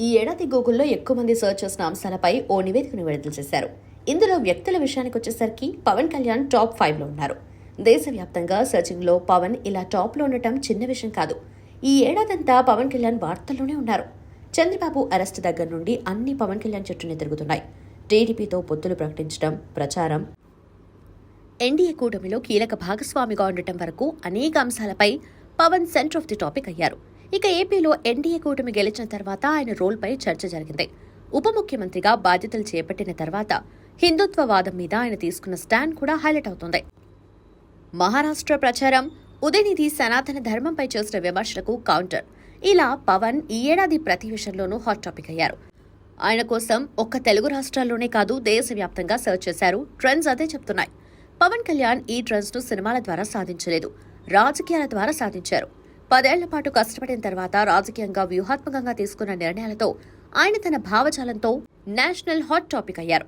ఈ ఏడాది గూగుల్లో ఎక్కువ మంది సెర్చ్ చేసిన అంశాలపై ఓ నివేదికను విడుదల చేశారు. ఇందులో వ్యక్తుల విషయానికి వచ్చేసరికి పవన్ కళ్యాణ్ టాప్ 5లో ఉన్నారు. దేశవ్యాప్తంగా సెర్చింగ్లో పవన్ ఇలా టాప్లో ఉండటం చిన్న విషయం కాదు. ఈ ఏడాదంతా పవన్ కళ్యాణ్ వార్తల్లోనే ఉన్నారు. చంద్రబాబు అరెస్టు దగ్గర నుండి అన్ని పవన్ కళ్యాణ్ చుట్టూనే తిరుగుతున్నాయి. టీడీపీతో పొత్తులు ప్రకటించడం, ప్రచారం, ఎన్డీఏ కూటమిలో కీలక భాగస్వామిగా ఉండటం వరకు అనేక అంశాలపై Pawan centre of the topic అయ్యారు. ఇక ఏపీలో ఎన్డీఏ కూటమి గెలిచిన తర్వాత ఆయన రోల్పై చర్చ జరిగింది. ఉప ముఖ్యమంత్రిగా బాధ్యతలు చేపట్టిన తర్వాత హిందుత్వవాదం మీద ఆయన తీసుకున్న స్టాండ్ కూడా హైలైట్ అవుతుంది. మహారాష్ట్ర ప్రచారం, ఉదయనిధి సనాతన ధర్మంపై చేసిన విమర్శలకు కౌంటర్, ఇలా పవన్ ఈ ఏడాది ప్రతి విషయంలోనూ హాట్ టాపిక్ అయ్యారు. ఆయన కోసం ఒక్క తెలుగు రాష్ట్రాల్లోనే కాదు, దేశవ్యాప్తంగా సర్చ్ చేశారు. ట్రెండ్స్ అదే చెప్తున్నాయి. పవన్ కళ్యాణ్ ఈ ట్రెండ్స్ ను సినిమాల ద్వారా సాధించలేదు, రాజకీయాల ద్వారా సాధించారు. 10 ఏళ్ల పాటు కష్టపడిన తర్వాత రాజకీయంగా వ్యూహాత్మకంగా తీసుకున్న నిర్ణయాలతో ఆయన తన భావజాలంతో నేషనల్ హాట్ టాపిక్ అయ్యారు.